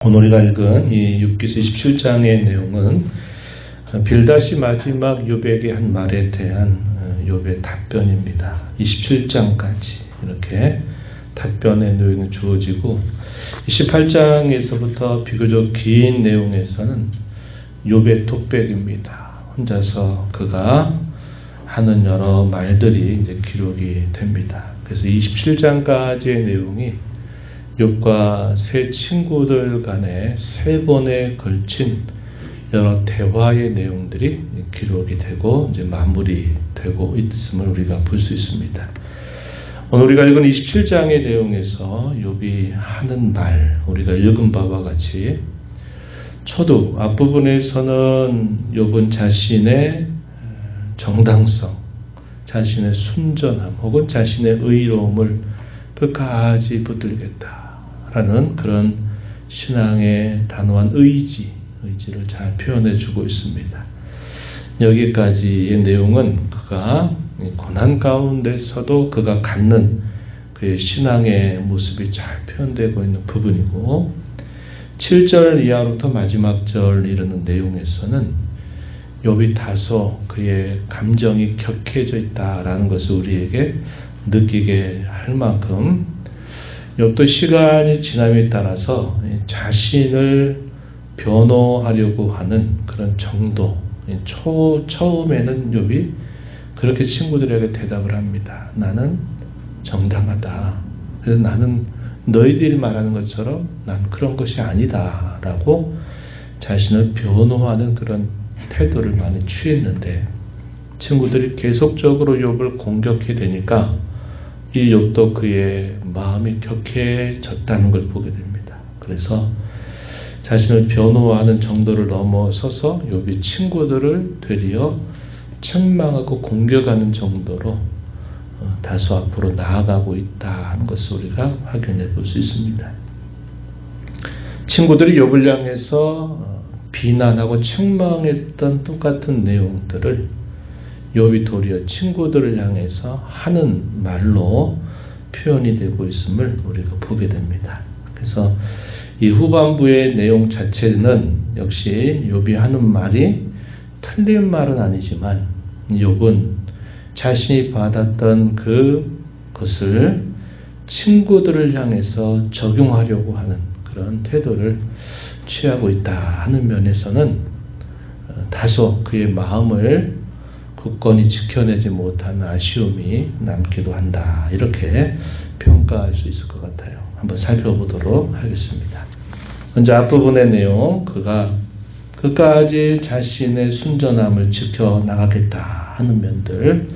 오늘 우리가 읽은 이 욥기서 27장의 내용은 빌닷이 마지막 욥에게 한 말에 대한 욥의 답변입니다. 27장까지 이렇게 답변의 내용이 주어지고 28장에서부터 비교적 긴 내용에서는 욥의 톡백입니다. 혼자서 그가 하는 여러 말들이 이제 기록이 됩니다. 그래서 27장까지의 내용이 욥과 세 친구들 간의 세 번에 걸친 여러 대화의 내용들이 기록이 되고 이제 마무리되고 있음을 우리가 볼 수 있습니다. 오늘 우리가 읽은 27장의 내용에서 욥이 하는 말, 우리가 읽은 바와 같이 초두 앞부분에서는 욥은 자신의 정당성, 자신의 순전함 혹은 자신의 의로움을 끝까지 붙들겠다라는 그런 신앙의 단호한 의지를 잘 표현해주고 있습니다. 여기까지의 내용은 그가 고난 가운데서도 그가 갖는 그의 신앙의 모습이 잘 표현되고 있는 부분이고 7절 이하로부터 마지막 절 이르는 내용에서는 욥이 다소 그의 감정이 격해져 있다라는 것을 우리에게 느끼게 할 만큼 욥도 시간이 지남에 따라서 자신을 변호하려고 하는 그런 정도, 처음에는 욥이 그렇게 친구들에게 대답을 합니다. 나는 정당하다. 그래서 나는 너희들이 말하는 것처럼 난 그런 것이 아니다 라고 자신을 변호하는 그런 태도를 많이 취했는데 친구들이 계속적으로 욥을 공격해 대니까 이 욥도 그의 마음이 격해졌다는 걸 보게 됩니다. 그래서 자신을 변호하는 정도를 넘어서서 욥이 친구들을 되려 책망하고 공격하는 정도로 다소 앞으로 나아가고 있다는 것을 우리가 확인해 볼 수 있습니다. 친구들이 욥을 향해서 비난하고 책망했던 똑같은 내용들을 욥이 도리어 친구들을 향해서 하는 말로 표현이 되고 있음을 우리가 보게 됩니다. 그래서 이 후반부의 내용 자체는 역시 욥이 하는 말이 틀린 말은 아니지만 욥은 자신이 받았던 그것을 친구들을 향해서 적용하려고 하는 그런 태도를 취하고 있다 하는 면에서는 다소 그의 마음을 굳건히 지켜내지 못한 아쉬움이 남기도 한다. 이렇게 평가할 수 있을 것 같아요. 한번 살펴보도록 하겠습니다. 먼저 앞부분의 내용, 그가 끝까지 자신의 순전함을 지켜나가겠다 하는 면들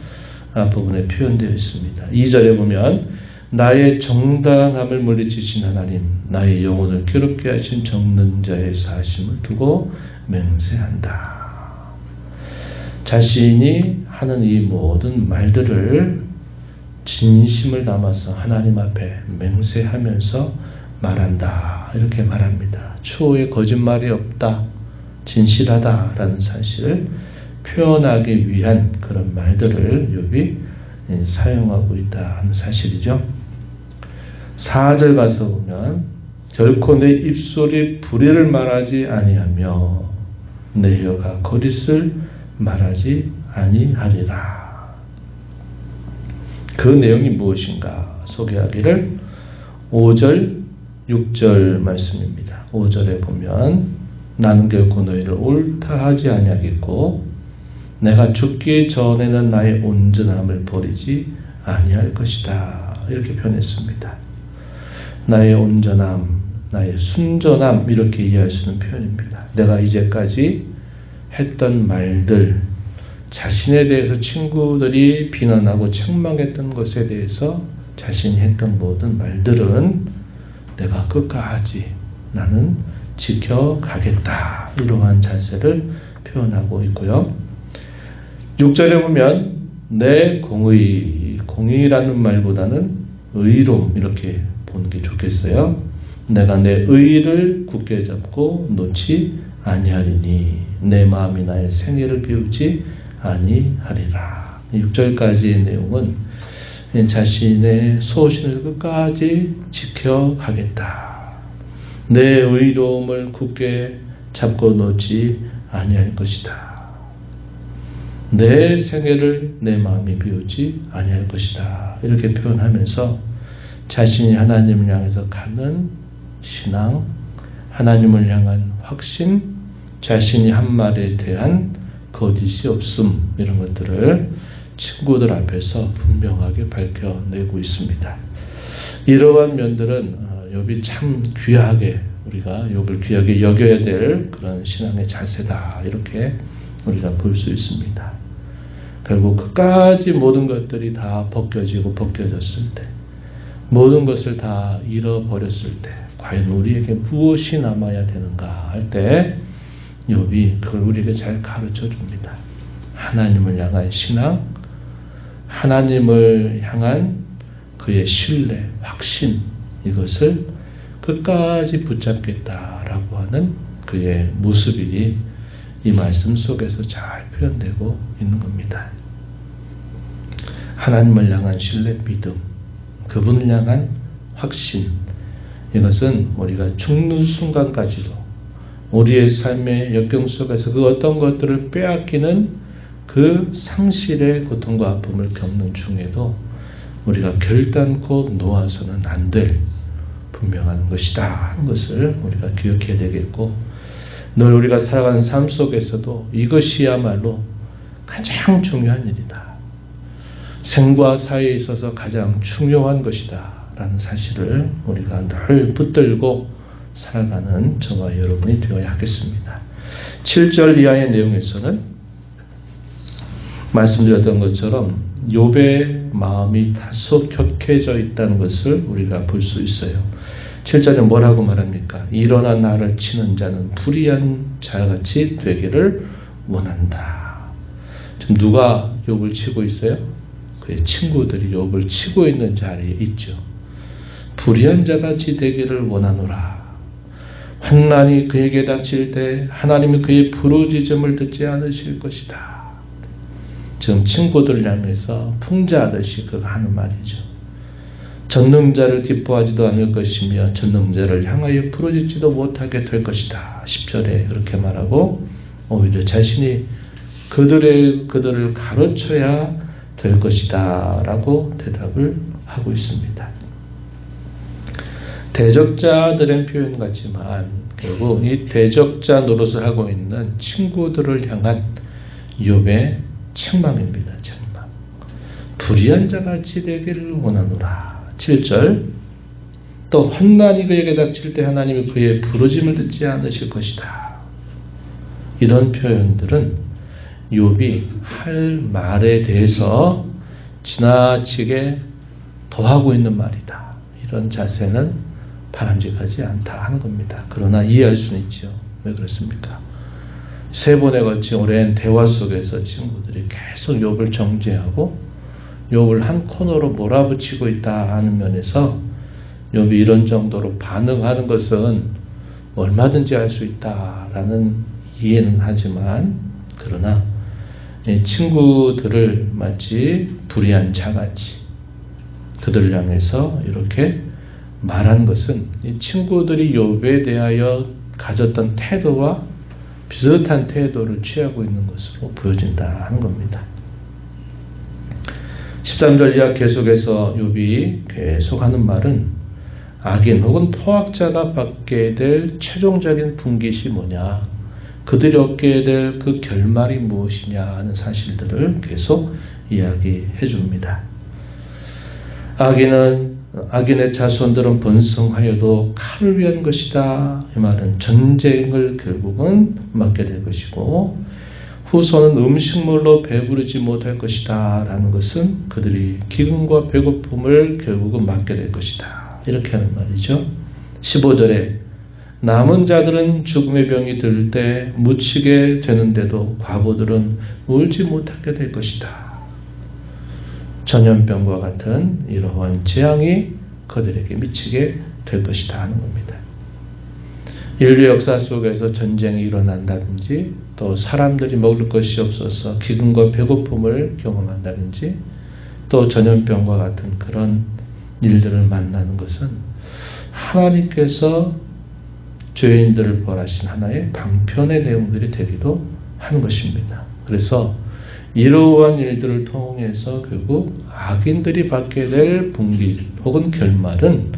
앞부분에 표현되어 있습니다. 2절에 보면 나의 정당함을 물리치신 하나님, 나의 영혼을 괴롭게 하신 적는 자의 사심을 두고 맹세한다. 자신이 하는 이 모든 말들을 진심을 담아서 하나님 앞에 맹세하면서 말한다. 이렇게 말합니다. 추호에 거짓말이 없다. 진실하다라는 사실을 표현하기 위한 그런 말들을 욥이 사용하고 있다 하는 사실이죠. 4절 가서 보면 결코 내 입술이 불의를 말하지 아니하며 내 혀가 거짓을 말하지 아니하리라. 그 내용이 무엇인가 소개하기를 5절, 6절 말씀입니다. 5절에 보면 나는 결코 너희를 옳다 하지 아니하겠고 내가 죽기 전에는 나의 온전함을 버리지 아니할 것이다. 이렇게 표현했습니다. 나의 온전함, 나의 순전함 이렇게 이해할 수 있는 표현입니다. 내가 이제까지 했던 말들, 자신에 대해서 친구들이 비난하고 책망했던 것에 대해서 자신이 했던 모든 말들은 내가 끝까지 나는 지켜가겠다. 이러한 자세를 표현하고 있고요. 6절에 보면 내 공의라는 말보다는 의로움 이렇게 보는 게 좋겠어요. 내가 내 의를 굳게 잡고 놓지 아니하리니 내 마음이 나의 생애를 비우지 아니하리라. 6절까지의 내용은 자신의 소신을 끝까지 지켜가겠다. 내 의로움을 굳게 잡고 놓지 아니할 것이다. 내 생애를 내 마음이 비우지 아니할 것이다. 이렇게 표현하면서 자신이 하나님을 향해서 가는 신앙, 하나님을 향한 확신, 자신이 한 말에 대한 거짓이 없음, 이런 것들을 친구들 앞에서 분명하게 밝혀내고 있습니다. 이러한 면들은 욥이 참 귀하게, 우리가 욥을 귀하게 여겨야 될 그런 신앙의 자세다, 이렇게 우리가 볼 수 있습니다. 결국 끝까지 모든 것들이 다 벗겨지고 벗겨졌을 때, 모든 것을 다 잃어버렸을 때 과연 우리에게 무엇이 남아야 되는가 할 때 욥이 그걸 우리에게 잘 가르쳐 줍니다. 하나님을 향한 신앙, 하나님을 향한 그의 신뢰, 확신, 이것을 끝까지 붙잡겠다라고 하는 그의 모습이 이 말씀 속에서 잘 표현되고 있는 겁니다. 하나님을 향한 신뢰, 믿음, 그분을 향한 확신, 이것은 우리가 죽는 순간까지도 우리의 삶의 역경 속에서 그 어떤 것들을 빼앗기는 그 상실의 고통과 아픔을 겪는 중에도 우리가 결단코 놓아서는 안 될 분명한 것이다 하는 것을 우리가 기억해야 되겠고, 늘 우리가 살아가는 삶 속에서도 이것이야말로 가장 중요한 일이다. 생과 사에 있어서 가장 중요한 것이다 라는 사실을 우리가 늘 붙들고 살아가는 저와 여러분이 되어야 하겠습니다. 7절 이하의 내용에서는 말씀드렸던 것처럼 욥의 마음이 다소 격해져 있다는 것을 우리가 볼 수 있어요. 7절에 뭐라고 말합니까? 일어나 나를 치는 자는 불의한 자같이 되기를 원한다. 지금 누가 욥을 치고 있어요? 그의 친구들이 욥을 치고 있는 자리에 있죠. 불의한 자같이 되기를 원하노라. 환난이 그에게 닥칠 때 하나님이 그의 부르짖음을 듣지 않으실 것이다. 지금 친구들을 향해서 풍자하듯이 그가 하는 말이죠. 전능자를 기뻐하지도 않을 것이며 전능자를 향하여 부르짖지도 못하게 될 것이다. 10절에 그렇게 말하고 오히려 자신이 그들을 가르쳐야 될 것이다 라고 대답을 하고 있습니다. 대적자들의 표현 같지만 결국 이 대적자 노릇을 하고 있는 친구들을 향한 욥의 책망입니다. 책망. 불의한 자같이 되기를 원하노라. 7절 또 환난이 그에게 닥칠 때 하나님이 그의 부르짐을 듣지 않으실 것이다. 이런 표현들은 욥이 할 말에 대해서 지나치게 더하고 있는 말이다. 이런 자세는 바람직하지 않다 하는 겁니다. 그러나 이해할 수는 있죠. 왜 그렇습니까? 세 번에 걸친 오랜 대화 속에서 친구들이 계속 욥을 정죄하고 욥을 한 코너로 몰아붙이고 있다 하는 면에서 욥이 이런 정도로 반응하는 것은 얼마든지 할 수 있다라는 이해는 하지만, 그러나 친구들을 마치 불의한 자같이 그들을 향해서 이렇게 말한 것은 이 친구들이 욥에 대하여 가졌던 태도와 비슷한 태도를 취하고 있는 것으로 보여진다 하는 겁니다. 13절 이하 계속해서 욥이 계속하는 말은 악인 혹은 포악자가 받게 될 최종적인 분깃이 뭐냐, 그들이 얻게 될 그 결말이 무엇이냐 하는 사실들을 계속 이야기해 줍니다. 악인의 자손들은 번성하여도 칼을 위한 것이다. 이 말은 전쟁을 결국은 맞게 될 것이고, 후손은 음식물로 배부르지 못할 것이다 라는 것은 그들이 기근과 배고픔을 결국은 맞게 될 것이다. 이렇게 하는 말이죠. 15절에 남은 자들은 죽음의 병이 들 때 묻히게 되는데도 과부들은 울지 못하게 될 것이다. 전염병과 같은 이러한 재앙이 그들에게 미치게 될 것이다 하는 겁니다. 인류 역사 속에서 전쟁이 일어난다든지, 또 사람들이 먹을 것이 없어서 기근과 배고픔을 경험한다든지, 또 전염병과 같은 그런 일들을 만나는 것은 하나님께서 죄인들을 벌하신 하나의 방편의 내용들이 되기도 하는 것입니다. 그래서 이러한 일들을 통해서 결국 악인들이 받게 될 분기 혹은 결말은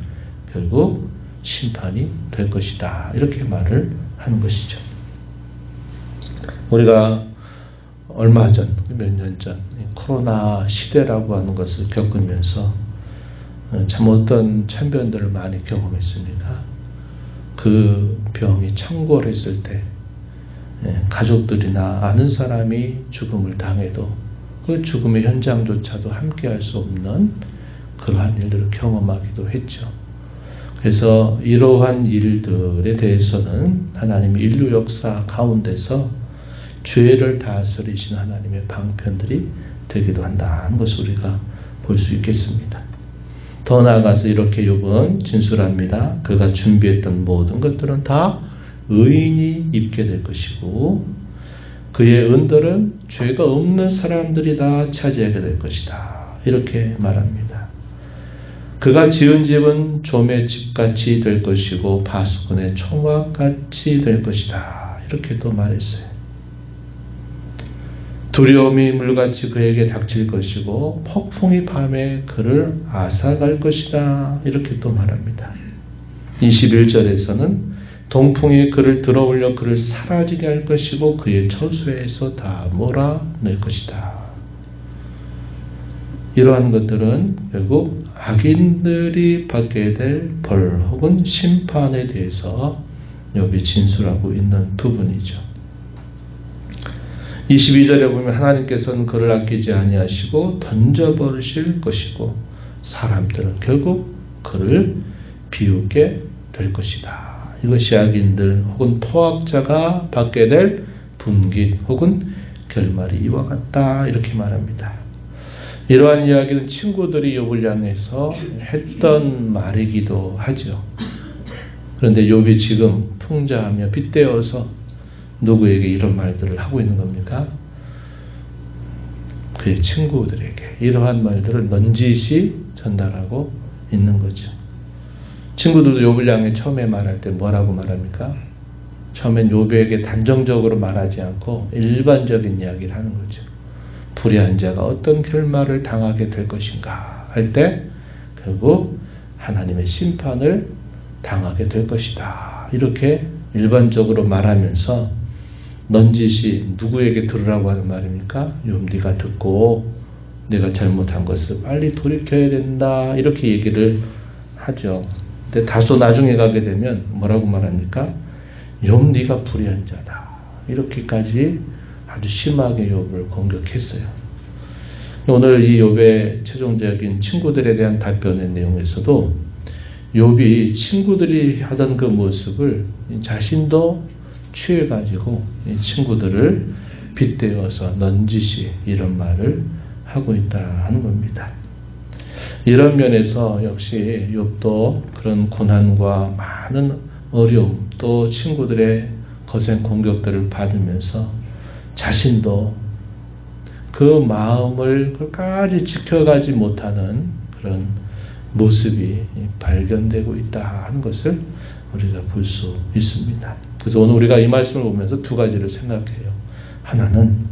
결국 심판이 될 것이다. 이렇게 말을 하는 것이죠. 우리가 얼마 전, 몇 년 전 코로나 시대라고 하는 것을 겪으면서 참 어떤 참변들을 많이 경험했습니다. 그 병이 창궐했을 때 가족들이나 아는 사람이 죽음을 당해도 그 죽음의 현장조차도 함께할 수 없는 그러한 일들을 경험하기도 했죠. 그래서 이러한 일들에 대해서는 하나님의 인류 역사 가운데서 죄를 다스리신 하나님의 방편들이 되기도 한다는 것을 우리가 볼 수 있겠습니다. 더 나아가서 이렇게 욥은 진술합니다. 그가 준비했던 모든 것들은 다 의인이 입게 될 것이고 그의 은들은 죄가 없는 사람들이 다 차지하게 될 것이다. 이렇게 말합니다. 그가 지은 집은 좀의 집같이 될 것이고 바수꾼의 총각같이 될 것이다. 이렇게 또 말했어요. 두려움이 물같이 그에게 닥칠 것이고 폭풍이 밤에 그를 앗아갈 것이다. 이렇게 또 말합니다. 21절에서는 동풍이 그를 들어올려 그를 사라지게 할 것이고 그의 처소에서 다 몰아낼 것이다. 이러한 것들은 결국 악인들이 받게 될 벌 혹은 심판에 대해서 욥이 진술하고 있는 부분이죠. 22절에 보면 하나님께서는 그를 아끼지 아니하시고 던져버리실 것이고 사람들은 결국 그를 비웃게 될 것이다. 이것이 악인들 혹은 포악자가 받게 될 분기 혹은 결말이 이와 같다. 이렇게 말합니다. 이러한 이야기는 친구들이 욥을 향해서 했던 말이기도 하죠. 그런데 욥이 지금 풍자하며 빗대어서 누구에게 이런 말들을 하고 있는 겁니까? 그의 친구들에게 이러한 말들을 넌지시 전달하고 있는 거죠. 친구들도 욥을 향해 처음에 말할 때 뭐라고 말합니까? 처음엔 욥에게 단정적으로 말하지 않고 일반적인 이야기를 하는 거죠. 불의한 자가 어떤 결말을 당하게 될 것인가 할 때 결국 하나님의 심판을 당하게 될 것이다. 이렇게 일반적으로 말하면서 넌지시 누구에게 들으라고 하는 말입니까? 욥 네가 듣고 내가 잘못한 것을 빨리 돌이켜야 된다. 이렇게 얘기를 하죠. 근데 다소 나중에 가게 되면 뭐라고 말합니까? 욥 네가 불의한 자다. 이렇게까지 아주 심하게 욥을 공격했어요. 오늘 이 욥의 최종적인 친구들에 대한 답변의 내용에서도 욥이 친구들이 하던 그 모습을 자신도 취해가지고 이 친구들을 빗대어서 넌지시 이런 말을 하고 있다 하는 겁니다. 이런 면에서 역시 욥도 그런 고난과 많은 어려움 또 친구들의 거센 공격들을 받으면서 자신도 그 마음을 끝까지 지켜가지 못하는 그런 모습이 발견되고 있다 하는 것을 우리가 볼 수 있습니다. 그래서 오늘 우리가 이 말씀을 보면서 두 가지를 생각해요. 하나는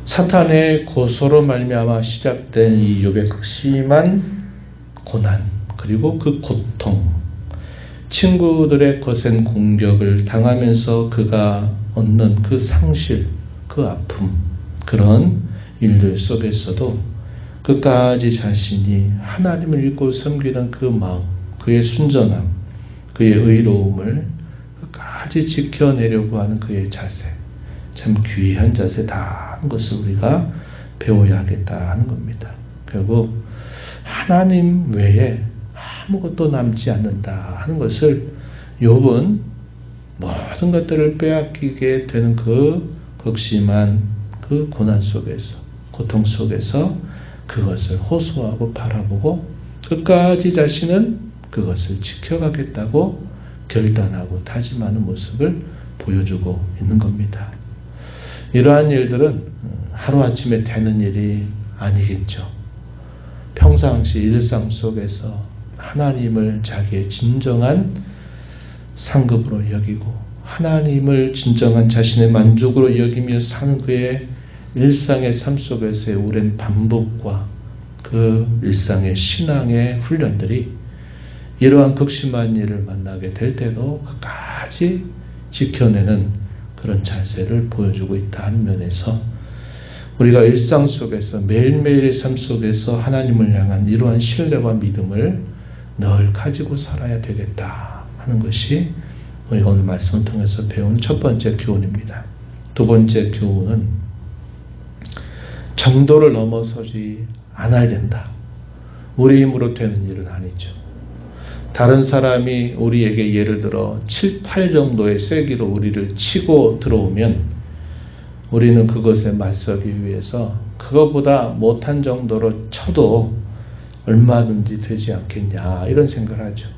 사탄의 고소로 말미암아 시작된 이 욥의 극심한 고난 그리고 그 고통 친구들의 거센 공격을 당하면서 그가 얻는 그 상실 그 아픔 그런 일들 속에서도 끝까지 자신이 하나님을 믿고 섬기는 그 마음 그의 순전함 그의 의로움을 끝까지 지켜내려고 하는 그의 자세 참 귀한 자세다 하는 것을 우리가 배워야 하겠다 하는 겁니다. 결국 하나님 외에 아무것도 남지 않는다 하는 것을 욥은 모든 것들을 빼앗기게 되는 그 극심한 그 고난 속에서 고통 속에서 그것을 호소하고 바라보고 끝까지 자신은 그것을 지켜가겠다고 결단하고 다짐하는 모습을 보여주고 있는 겁니다. 이러한 일들은 하루아침에 되는 일이 아니겠죠. 평상시 일상 속에서 하나님을 자기의 진정한 상급으로 여기고 하나님을 진정한 자신의 만족으로 여기며 사는 그의 일상의 삶 속에서의 오랜 반복과 그 일상의 신앙의 훈련들이 이러한 극심한 일을 만나게 될 때도 끝까지 지켜내는 그런 자세를 보여주고 있다는 면에서 우리가 일상 속에서 매일매일의 삶 속에서 하나님을 향한 이러한 신뢰와 믿음을 늘 가지고 살아야 되겠다 하는 것이 우리가 오늘 말씀을 통해서 배운 첫 번째 교훈입니다. 두 번째 교훈은 정도를 넘어서지 않아야 된다. 우리 힘으로 되는 일은 아니죠. 다른 사람이 우리에게 예를 들어 7, 8 정도의 세기로 우리를 치고 들어오면 우리는 그것에 맞서기 위해서 그것보다 못한 정도로 쳐도 얼마든지 되지 않겠냐 이런 생각을 하죠.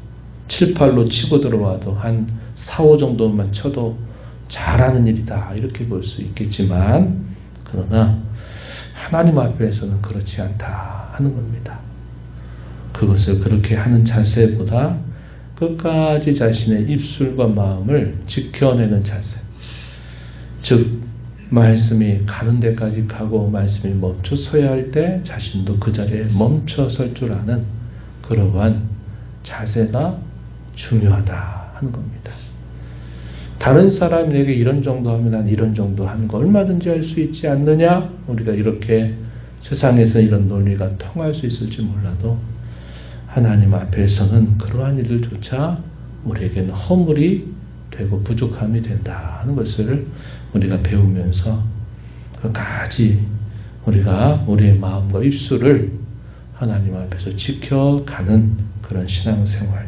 7, 8로 치고 들어와도 한 4, 5 정도만 쳐도 잘하는 일이다 이렇게 볼 수 있겠지만 그러나 하나님 앞에서는 그렇지 않다 하는 겁니다. 그것을 그렇게 하는 자세보다 끝까지 자신의 입술과 마음을 지켜내는 자세. 즉 말씀이 가는 데까지 가고 말씀이 멈춰 서야 할 때 자신도 그 자리에 멈춰 설 줄 아는 그러한 자세가 중요하다 하는 겁니다. 다른 사람이 내게 이런 정도 하면 난 이런 정도 하는 거 얼마든지 할 수 있지 않느냐? 우리가 이렇게 세상에서 이런 논리가 통할 수 있을지 몰라도 하나님 앞에서는 그러한 일들조차 우리에게는 허물이 되고 부족함이 된다 하는 것을 우리가 배우면서 끝까지 우리가 우리의 마음과 입술을 하나님 앞에서 지켜가는 그런 신앙생활.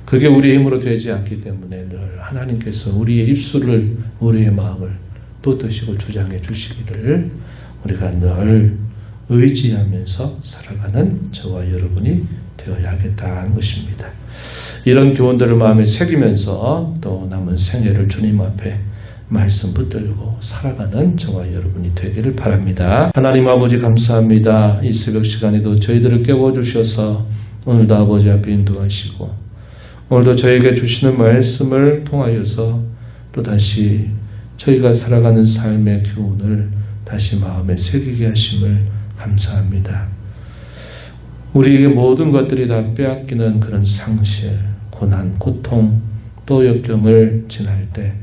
그게 우리의 힘으로 되지 않기 때문에 늘 하나님께서 우리의 입술을 우리의 마음을 붙드시고 주장해 주시기를 우리가 늘 의지하면서 살아가는 저와 여러분이 되어야겠다 하는 것입니다. 이런 교훈들을 마음에 새기면서 또 남은 생애를 주님 앞에 말씀 붙들고 살아가는 저와 여러분이 되기를 바랍니다. 하나님 아버지 감사합니다. 이 새벽 시간에도 저희들을 깨워주셔서 오늘도 아버지 앞에 인도하시고 오늘도 저에게 주시는 말씀을 통하여서 또다시 저희가 살아가는 삶의 교훈을 다시 마음에 새기게 하심을 감사합니다. 우리에게 모든 것들이 다 빼앗기는 그런 상실, 고난, 고통, 또 역경을 지날 때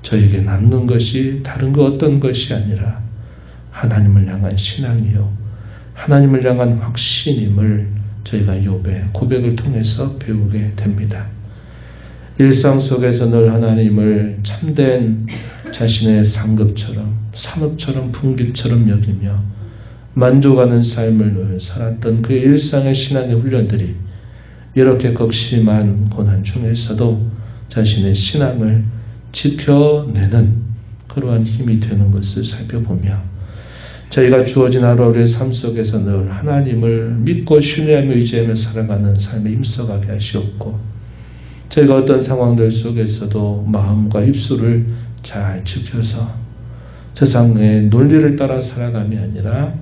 저에게 남는 것이 다른 그 어떤 것이 아니라 하나님을 향한 신앙이요 하나님을 향한 확신임을 저희가 욥의 고백을 통해서 배우게 됩니다. 일상 속에서 늘 하나님을 참된 자신의 상급처럼 산업처럼 풍깃처럼 여기며 만족하는 삶을 늘 살았던 그 일상의 신앙의 훈련들이 이렇게 극심한 고난 중에서도 자신의 신앙을 지켜내는 그러한 힘이 되는 것을 살펴보며 저희가 주어진 하루하루의 삶 속에서 늘 하나님을 믿고 신뢰하며 의지하며 살아가는 삶에 힘써가게 하시옵고 저희가 어떤 상황들 속에서도 마음과 입술을 잘 지켜서 세상의 논리를 따라 살아감이 아니라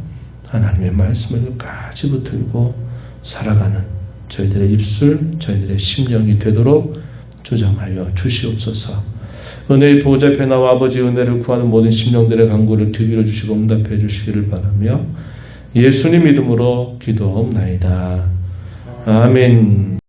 하나님의 말씀을 끝까지 붙들고 살아가는 저희들의 입술, 저희들의 심령이 되도록 조정하여 주시옵소서. 은혜의 보좌 앞에 나와 아버지 은혜를 구하는 모든 심령들의 간구를 귀기로 주시고 응답해 주시기를 바라며 예수님 이름으로 기도옵나이다. 아멘.